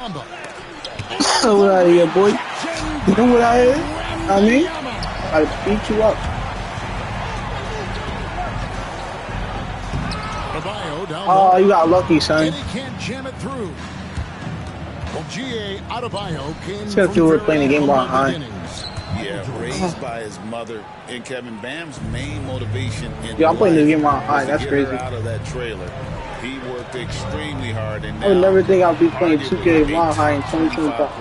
What out of here, boy. You know what I is? I mean, I'll beat you up. Oh, you got lucky, son. He can't jam it through. Well, G.A. Adebayo came it's gonna feel we're playing the game behind. Yeah, raised by his mother, and Kevin Bam's main motivation in I'm playing the game behind. That's crazy. Out of that trailer. He worked extremely hard, and I would never think I'd be playing 2K Mile High in 2025.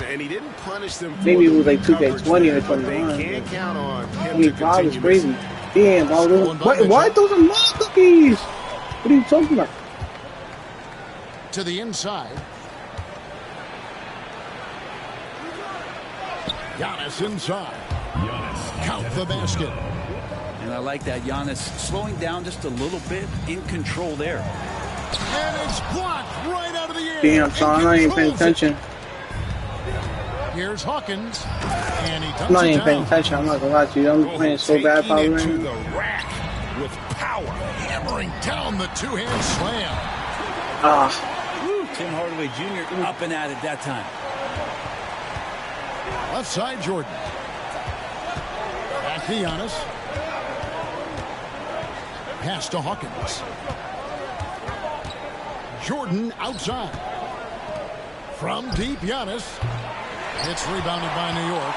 And he didn't punish them. Maybe it was like 2K20 or 21. They can't count on him 25 is crazy. Damn, bro. Why those are my cookies? What are you talking about? To the inside. Giannis inside. Count the basket. And I like that Giannis slowing down just a little bit, in control there. And it's blocked right out of the air. Damn, son, I ain't paying attention. Here's Hawkins. And he I'm not even paying attention. I'm not gonna lie to you. I'm playing so bad, probably. To the rack with power, hammering down the two-hand slam. Tim Hardaway Jr. up and at it that time. Left side, Jordan. Back to Giannis. Pass to Hawkins. Jordan outside. From deep, Giannis. It's rebounded by New York.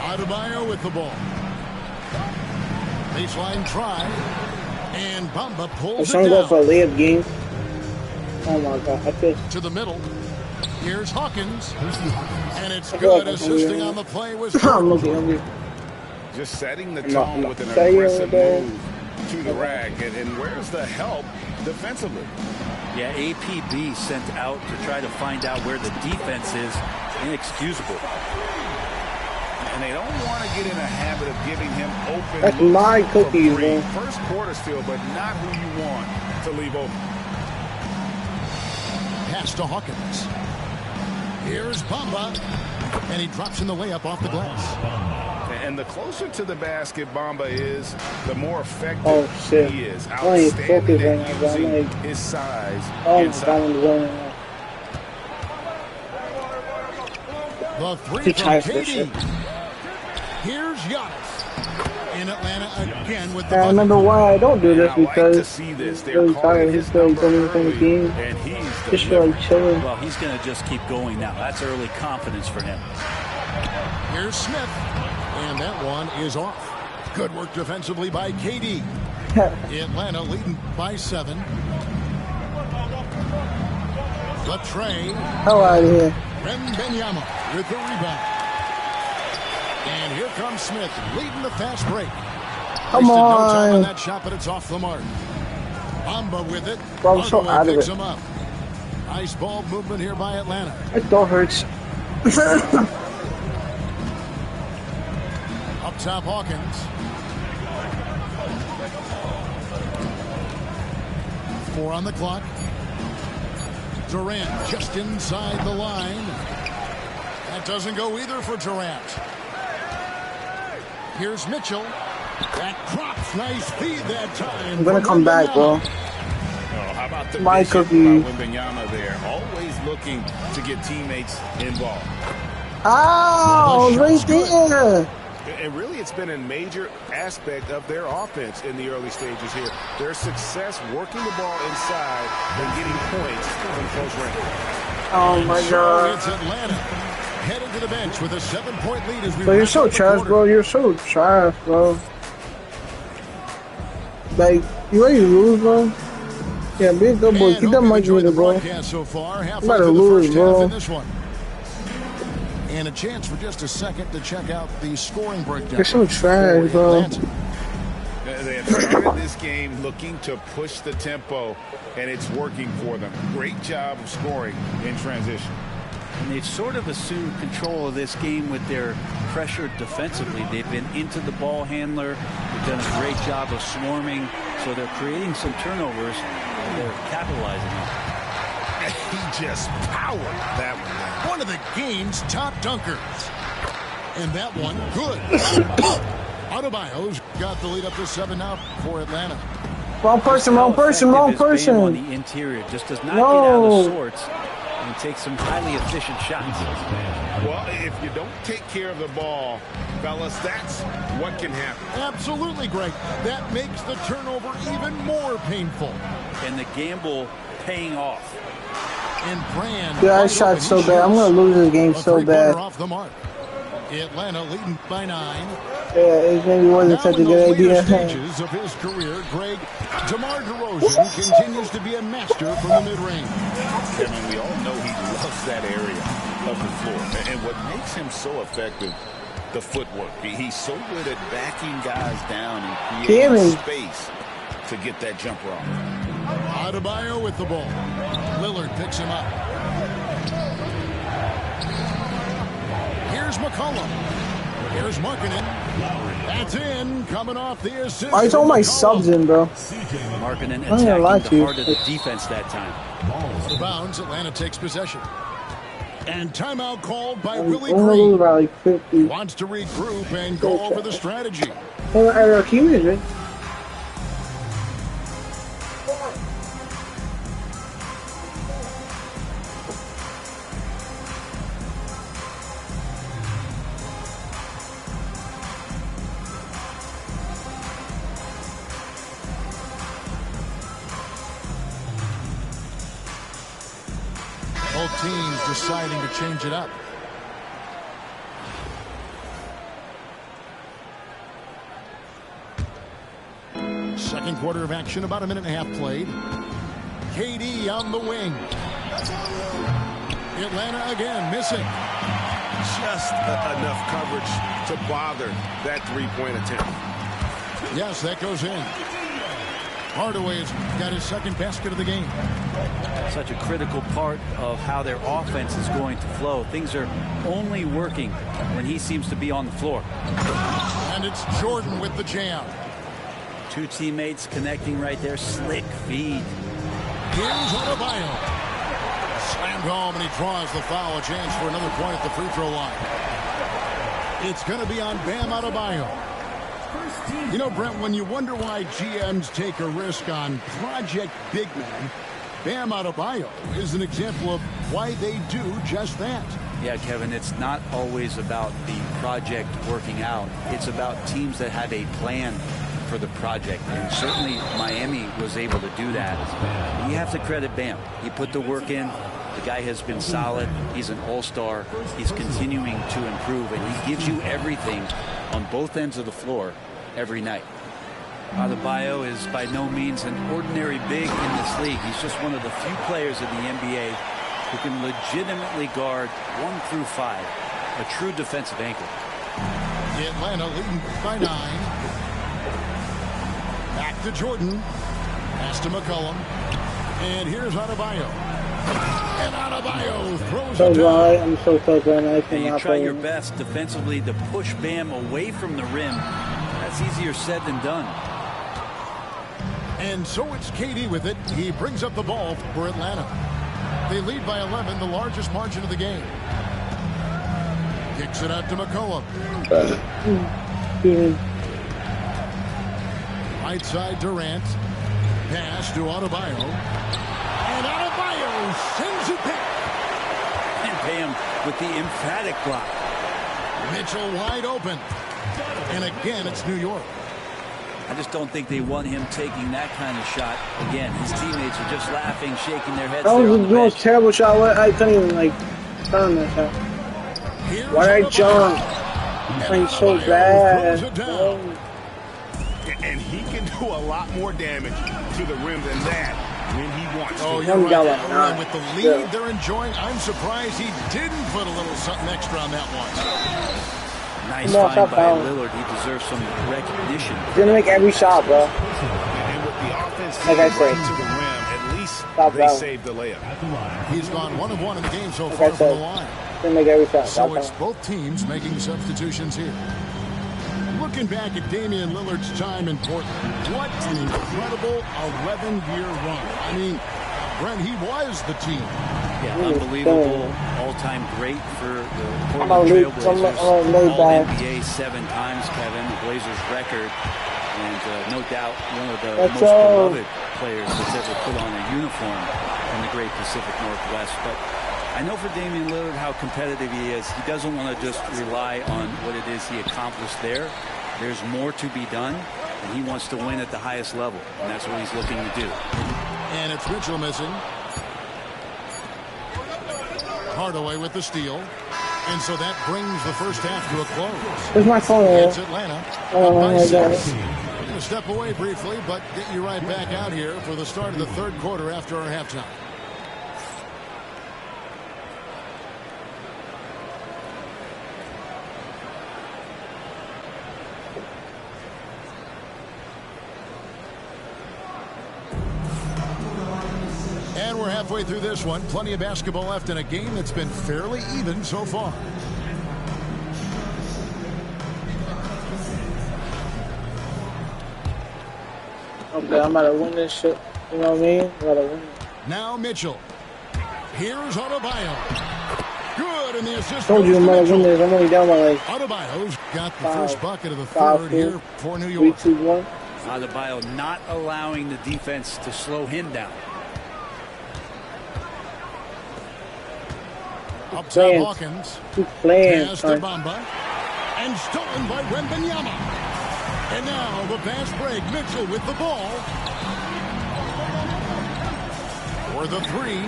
Adebayo with the ball. Baseline try. And Bamba pulls it down. Go for a layup game. Oh my God, I feel to the middle. Here's Hawkins. And it's good. Assisting on the play was just setting the tone with an aggressive move to the rack. And where's the help defensively? Yeah, APB sent out to try to find out where the defense is. Inexcusable. And they don't want to get in a habit of giving him open. That's my cookies, man. First quarter still, but not who you want to leave open. Pass to Hawkins. Here's Bamba. And he drops in the layup off the glass. And the closer to the basket Bamba is, the more effective he is. I ain't focused right now, bro. Using his size inside. The three from KD. Here's Giannis in Atlanta again with the. I remember why I don't do this because he's really tired. He's really coming from the game. And he's just really chilling. Well, he's going to just keep going now. That's early confidence for him. Here's Smith, and that one is off. Good work defensively by KD. Atlanta leading by 7. The tray. Hell out of here. Wembanyama with the rebound. And here comes Smith leading the fast break. Come on. No time on that shot, but it's off the mark. Bamba with it. Bro, I'm so out of it. Him up. Nice ball movement here by Atlanta. It don't hurt. Up top, Hawkins. 4 on the clock. Durant just inside the line. That doesn't go either for Durant. Here's Mitchell. That drops. Nice feed that time. I'm gonna come back, bro. How about the my cookie? Wembanyama there, always looking to get teammates involved. Oh, right there. And really, it's been a major aspect of their offense in the early stages here. Their success working the ball inside and getting points from close range. Oh my God. It's Atlanta headed to the bench with a 7-point lead as we. But you're so trash, bro. You're so trash, bro. Like, you ready to lose, bro? Yeah, be a good boy. Keep that mic with it, bro. So far, you better lose, bro. And a chance for just a second to check out the scoring breakdown. You're so trash, bro. They have started this game looking to push the tempo, and it's working for them. Great job of scoring in transition. And they've sort of assumed control of this game with their pressure defensively. They've been into the ball handler. They've done a great job of swarming. So they're creating some turnovers, and they're capitalizing on it. He just powered that one down. One of the game's top dunkers. And that one, good. Adebayo's got the lead up to 7 now for Atlanta. Wrong person, How wrong person, wrong effective is Bam on person. the interior, just does not get out of sorts and takes some highly efficient shots. Well, if you don't take care of the ball, fellas, that's what can happen. Absolutely, Greg. That makes the turnover even more painful. And the gamble paying off. And Brand. Dude, I shot so bad. I'm going to lose this game so bad. Off the mark. Atlanta leading by 9. Yeah, it maybe wasn't such a good idea. Stages of his career, Greg, DeMar DeRozan continues to be a master from the mid-range. Kevin, we all know he loves that area of the floor. And what makes him so effective, the footwork. He's so good at backing guys down and creating space to get that jumper off. Adebayo with the ball. Lillard picks him up. Here's McCollum. Here's Markkanen. That's in. Coming off the assist. Why is all my subs in, bro? Markkanen attacking the heart of the defense that time. The bounds. Atlanta takes possession. And timeout called by Willie Green. Like 50. Wants to regroup and go over the strategy. Both teams deciding to change it up. Second quarter of action, about a minute and a half played. KD on the wing. Atlanta again missing. Just enough coverage to bother that three-point attempt. Yes, that goes in. Hardaway's got his second basket of the game. Such a critical part of how their offense is going to flow. Things are only working when he seems to be on the floor. And it's Jordan with the jam. Two teammates connecting right there. Slick feed. Here's Adebayo. Slammed home, and he draws the foul. A chance for another point at the free throw line. It's going to be on Bam Adebayo. You know, Brent, when you wonder why GMs take a risk on project big men, Bam Adebayo is an example of why they do just that. Yeah, Kevin, it's not always about the project working out. It's about teams that have a plan for the project. And certainly Miami was able to do that. You have to credit Bam. He put the work in. The guy has been solid. He's an all-star. He's continuing to improve, and he gives you everything on both ends of the floor every night. Adebayo is by no means an ordinary big in this league. He's just one of the few players in the NBA who can legitimately guard 1 through 5. A true defensive anchor. Atlanta leading by 9. Back to Jordan. Pass to McCollum. And here's Adebayo. And Adebayo throws it down. I'm so glad I And you try your best defensively to push Bam away from the rim. That's easier said than done. And so it's KD with it. He brings up the ball for Atlanta. They lead by 11, the largest margin of the game. Kicks it out to McCollum. Right side Durant. Pass to Adebayo. And Adebayo sends it back. And Bam with the emphatic block. Mitchell wide open. And again, it's New York. I just don't think they want him taking that kind of shot. Again, his teammates are just laughing, shaking their heads. That was the most terrible shot. I couldn't even, like, turn that shot. Why did I jump? Playing so bad. And he can do a lot more damage to the rim than that when he wants to. Oh, you're right. And with the lead they're enjoying, I'm surprised he didn't put a little something extra on that one. Nice find by Lillard. He deserves some recognition. He's gonna make every shot, bro. And with the offense like I say, to the rim, at least they saved the layup. He's gone 1 of 1 in the game so far from the line. He's gonna make every shot. So it's both teams making substitutions here. Looking back at Damian Lillard's time in Portland, what an incredible 11-year run. I mean, Brent, he was the team. Yeah, unbelievable, all-time great for the Portland Trail Blazers. All-NBA 7 times, Kevin. The Blazers record And no doubt one of the most beloved players that's ever put on a uniform in the great Pacific Northwest. But I know for Damian Lillard how competitive he is. He doesn't want to just rely on what it is he accomplished there. There's more to be done, and he wants to win at the highest level, and that's what he's looking to do. And it's Mitchell missing. Hardaway with the steal. And so that brings the first half to a close. Where's my phone? It's Atlanta. Oh, my God. We're going to step away briefly, but get you right back out here for the start of the third quarter after our halftime. And we're halfway through this one. Plenty of basketball left in a game that's been fairly even so far. Okay, I'm about to win this shit. You know what I mean? I'm about to win it. Now Mitchell. Here's Adebayo. Good, and the assist. I told you I'm about to win this. I'm only down by like Adebayo's got the 5, first bucket of the 5, third 4, here for New York. 3, 2, 1. Adebayo not allowing the defense to slow him down. Up top, Hawkins. Keep playing. Pass to Bamba. And stolen by Wembanyama. And now the pass break. Mitchell with the ball. For the three.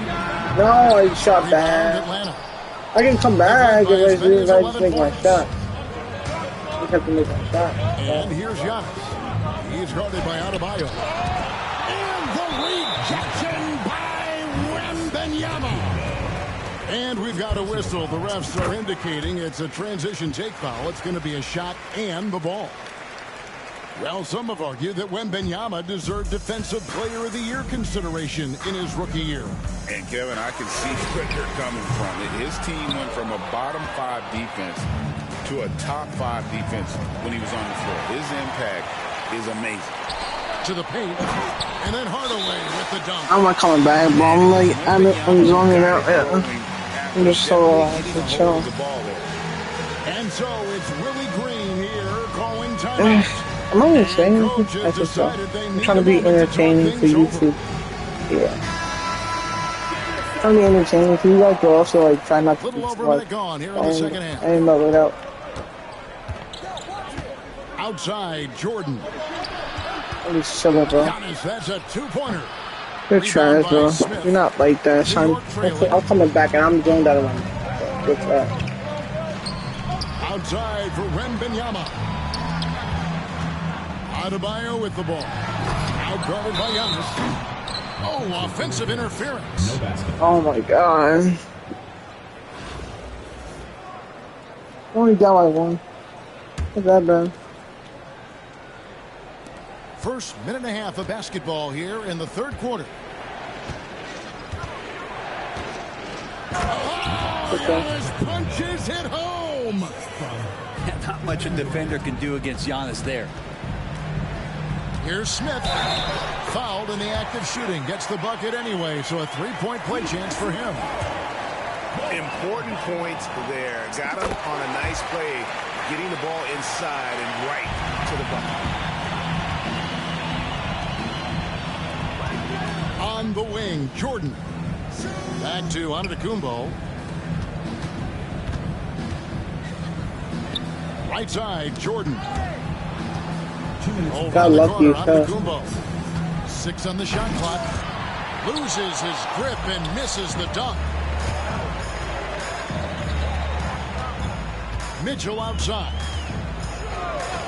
No, I shot bad. Atlanta. I can come back if I just make my shot. I just have to make my shot. And here's Giannis. He's guarded by Adebayo. And the rejection by Wembanyama. And we've got a whistle. The refs are indicating it's a transition take foul. It's going to be a shot and the ball. Well, some have argued that Wembanyama deserved Defensive Player of the Year consideration in his rookie year. And, Kevin, I can see where they're coming from. His team went from a bottom 5 defense to a top 5 defense when he was on the floor. His impact is amazing. To the paint, and then Hardaway with the dunk. I'm not coming back, bro. I'm like, I'm zoning out. I'm just so chill. And so it's Willie Green here calling timeout. I'm only saying I just so. I'm trying to be entertaining for YouTube. Yeah. I'm trying to be entertaining for you guys, but also like try not to be too much. Gone here in the second half. I ain't mellow it out. Outside, Jordan. Let me shut up, bro. Giannis, that's a two-pointer. You're trash, bro. You're not like that, son. I'm coming back and I'm doing that one. Good try. Outside for Wembanyama. Adebayo with the ball. Outguarded by Giannis. Oh, offensive interference. Oh my God. Only down by 1. Not that bad. First minute and a half of basketball here in the third quarter. Oh, Giannis punches it home. Not much a defender can do against Giannis there. Here's Smith. Fouled in the act of shooting. Gets the bucket anyway, so a three-point play chance for him. Important points there. Got him on a nice play, getting the ball inside and right to the bucket. On the wing, Jordan. Back to Antetokounmpo. Right side, Jordan. Got lucky as hell. Antetokounmpo. 6 on the shot clock. Loses his grip and misses the dunk. Mitchell outside.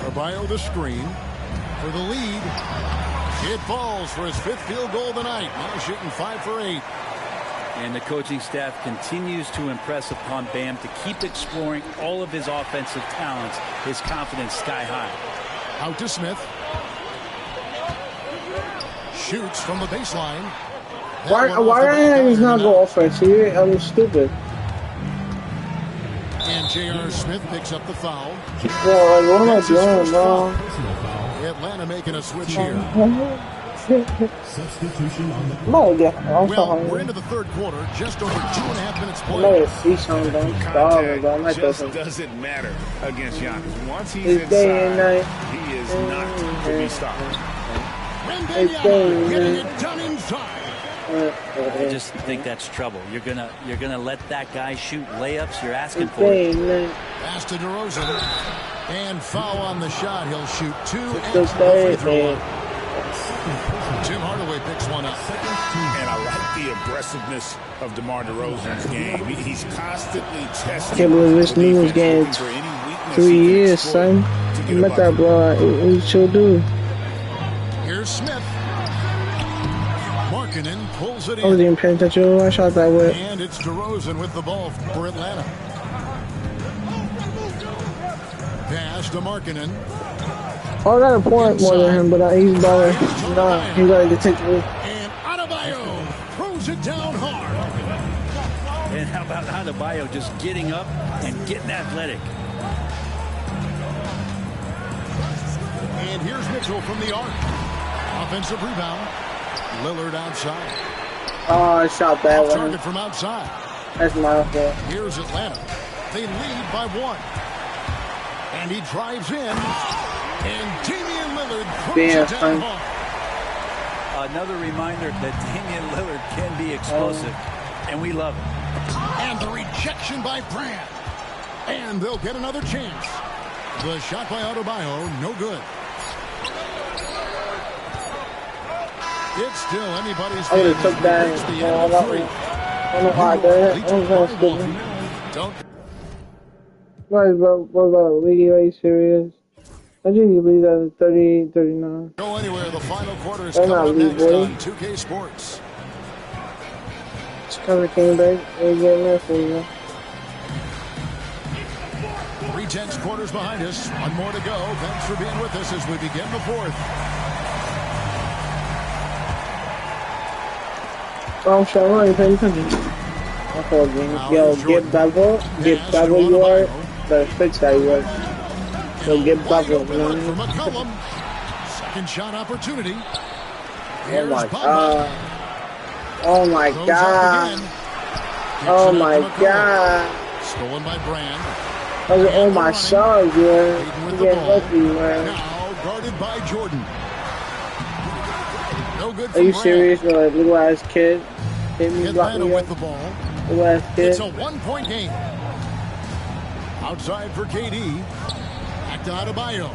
Adebayo the screen for the lead. It falls for his 5th field goal of the night. Now shooting 5 for 8. And the coaching staff continues to impress upon Bam to keep exploring all of his offensive talents. His confidence sky high. Out to Smith. Shoots from the baseline. Why does not go offense? I'm stupid. And J.R. Smith picks up the foul. Bro, like, what am I doing, bro? Atlanta making a switch here. Substitution on the No, yeah, I'm so Well, hungry. we're into the third quarter. Just over 2.5 minutes I know played. it's free something, but I'm starving, bro. I might Just doesn't. doesn't matter against Giannis. Once he's It's day and inside, night. he is is not to be stopped. Getting it done inside. I just think that's trouble. You're gonna let that guy shoot layups. You're asking for it. Pass to DeRozan, and foul on the shot. He'll shoot 2 and the free throw line. Tim Hardaway picks one up. And I like the aggressiveness of DeMar DeRozan's game. He's constantly testing. Can't believe this News game 3 years, son. You met that bro. He sure do. Here's Smith. Markkanen pulls it in. I wasn't even paying attention when I shot that way. And it's DeRozan with the ball for Atlanta. Pass to Markkanen. Oh, I got a point more than him, but he's balling. Nah, he got to take it. And Adebayo throws it down hard. And how about Adebayo just getting up and getting athletic? And here's Mitchell from the arc. Offensive rebound. Lillard outside. Oh, I shot that one. Target from outside. That's my fault. Here's Atlanta. They lead by 1. And he drives in. And Damian Lillard throws it down hard. Another reminder that Damian Lillard can be explosive. And we love it. And the rejection by Brand. And they'll get another chance. The shot by Adebayo, no good. It's still anybody's. I would have took that. I don't know why I did it. I was going to skip it. Don't. What about League? Are you serious? I think you leave that at 38, 39. Go anywhere. The final quarter is They're coming not up league, next boy. on 2K Sports. It's kind of came back. They're getting there for you. 3/10 quarters behind us. One more to go. Thanks for being with us as we begin the 4th. Oh, I'm sure I'm not even paying attention. I thought, yo, get Bevel. Get Bevel, you are. Better fix that, you are. Yo, get Bevel, you know For what I mean? McCollum. Second shot opportunity. Oh my god. Oh my Goes up god. again. Oh Kicks it my out to McCollum. god. Stolen by Brand. Oh my son, Aiden yeah. with You the get ball. lucky, man. Now guarded by Jordan. No good Are for you Brand. serious? You're like little ass kid. Hit me, block Atlanta me with up. the ball. Little ass It's kid. a 1-point game. Outside for KD. Back to Adebayo.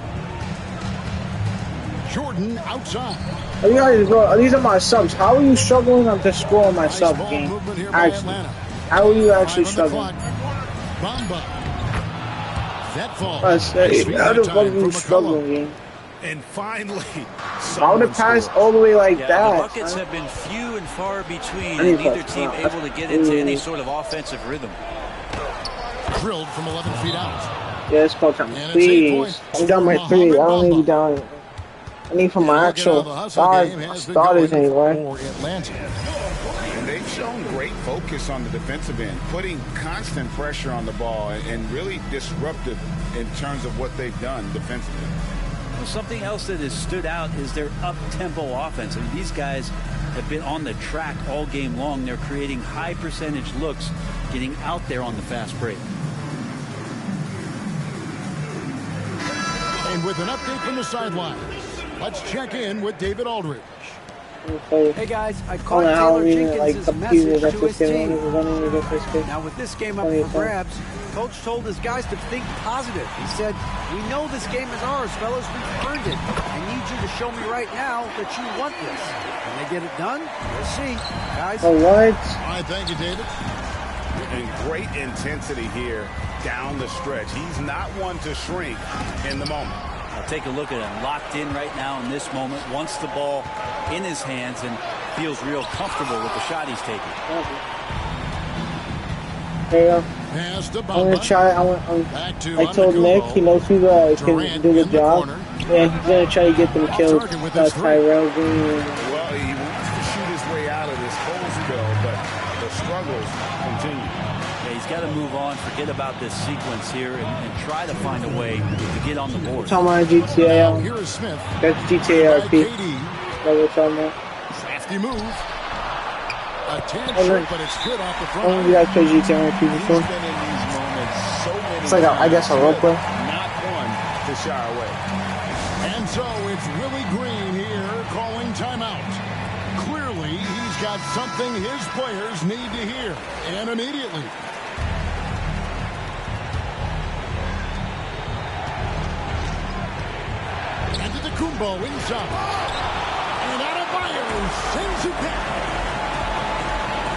Jordan outside. Are you guys, bro, these are my subs. How are you struggling to score on my Nice sub ball game? movement here by Actually, Atlanta. how are you actually 5 on the struggling? clock. Bamba. That falls. I say, It's how the time fuck are for you McCollum. struggling, game? And finally, How would it pass all the way like Yeah, that? the buckets son? have been few and far between, I need and neither that. team able to get into any sort of offensive rhythm. Drilled from 11 feet out. Yeah, it's called time. And it's 8 Please. points I'm down by for 3. I don't Mohamed need to be Bamba. down. I need for my Looking actual how the hustle game has been starters going anyway. for Atlanta. And they've shown great focus on the defensive end, putting constant pressure on the ball and really disruptive in terms of what they've done defensively. Well, something else that has stood out is their up-tempo offense. I mean, these guys have been on the track all game long. They're creating high percentage looks, getting out there on the fast break. And with an update from the sidelines, let's check in with David Aldridge. Hey guys, I caught Taylor Halloween, like Jenkins' computer message that's to his just team. getting Now with this game up for grabs, Coach told his guys to think positive. He said, "We know this game is ours, fellas. We've earned it. I need you to show me right now that you want this. Can they get it done? We'll see, guys." Oh, what? All right, thank you, David. And great intensity here down the stretch. He's not one to shrink in the moment. Now take a look at him, locked in right now in this moment, wants the ball in his hands and feels real comfortable with the shot he's taking. Hey, Pass to I'm gonna Bamba. try. Back to I told Nick, he knows he Durant can do the in the job. corner. Yeah, he's gonna try to get them killed. Target with his three. Tyrell Green. Well, he wants to shoot his way out of this hole still, but the struggles continue. Yeah, he's got to move on, forget about this sequence here, and try to find a way to get on the board. Talking about Now, GTA. here is Smith. That's GTA By RP. KD. That's what we're talking about. Crafty move. A tad Oh, short, no. but it's good off the I don't know if front. you guys play GTA RP He's before. been in these moments so many It's like, I guess, a role play. Not one to shy away. And so it's Willie Green here calling timeout. Clearly, he's got something his players need to hear, and immediately. And to the Kumbo inside. And Adebayo sends it back.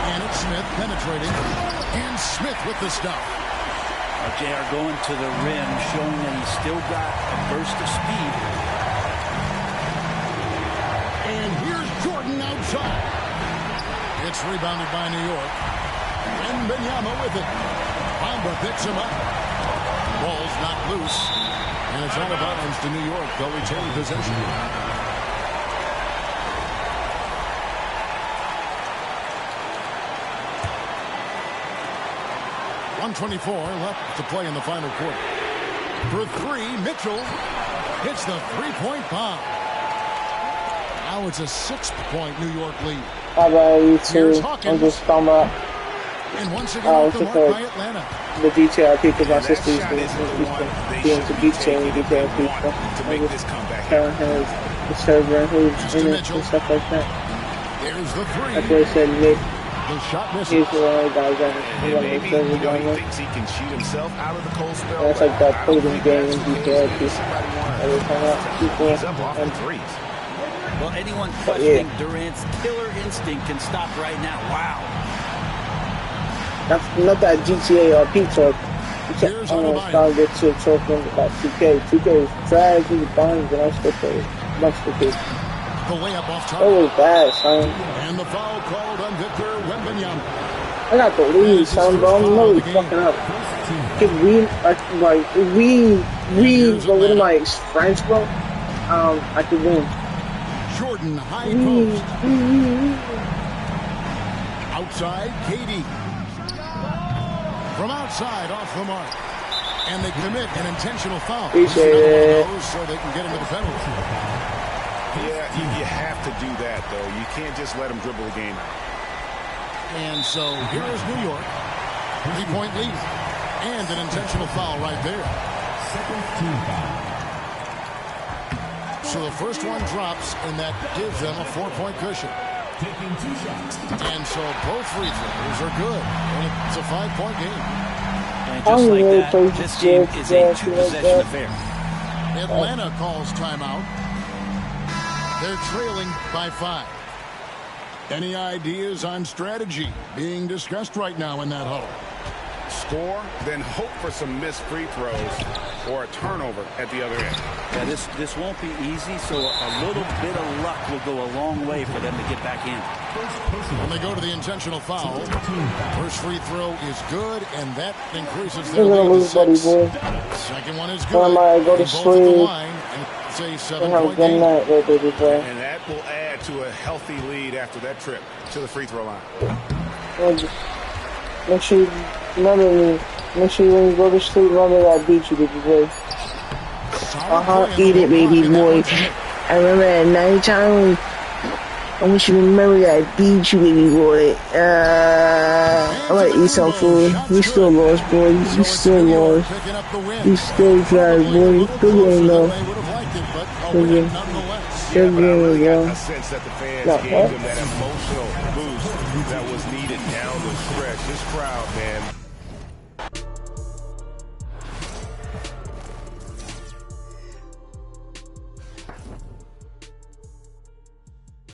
And it's Smith penetrating. And Smith with the stop. JR going to the rim, showing that he's still got a burst of speed. And here's Jordan outside. It's rebounded by New York. And Benyama with it. Bamba picks him up. Ball's not loose. And it's out of bounds to New York. They'll retain possession. .124 left to play in the final quarter. For three, Mitchell hits the three-point bomb. Now it's a 6-point New York lead. How about you two? I'm just talking about and once again off the mark by Atlanta. The detail I picked up my sister used to be into detail people. To make this comeback. The server who's in it and stuff like that. There's the three. That's what I said, Nick. The shot misses. He's the one guy that maybe he thinks he can cheat himself out of the cold spell. That's like that coding game in detail piece. Every time out people He's up off the threes. Well, anyone questioning Durant's killer instinct can stop right now. Wow. That's not that GTA or P talk. Here's I'm trying to get to talking about 2K. 2K is trash, he's buying, but I still play it. Much for kids. The layup off top. Oh, bad, son. And the foul called on Victor Wembanyama. I got the lead, son, bro. I'm really fucking up. Cause we go with my friends, bro. I could win. Jordan high post. Outside, KD. From outside, off the mark. And they commit an intentional foul. Appreciate it. So they can get into the penalty. Yeah, you have to do that, though. You can't just let them dribble the game out. And so here is New York. 3-point lead. And an intentional foul right there. So the first one drops, and that gives them a 4-point cushion. And so both free throws are good. And it's a 5-point game. And just like that, this game is a two-possession affair. Atlanta calls timeout. They're trailing by 5. Any ideas on strategy being discussed right now in that huddle? Score, then hope for some missed free throws or a turnover at the other end. Yeah, this won't be easy, so a little bit of luck will go a long way for them to get back in. When they go to the intentional foul, first free throw is good, and that increases their lead to 6. Second one is good. I go to sleep. It's a 7-point game. And that will add to a healthy lead after that trip to the free throw line. Make sure you remember me. Make sure when you go to sleep, remember that I beat you, baby boy. Eat it, baby boy. I remember at night time. I want you to remember that I beat you, baby boy. I'm gonna eat some food. You still lost, boy. You still lost. You still drive, boy. Good game, though. Good game. Good game, bro. I sense that the fans gave them that emotional boost that was needed down the stretch. This crowd, man.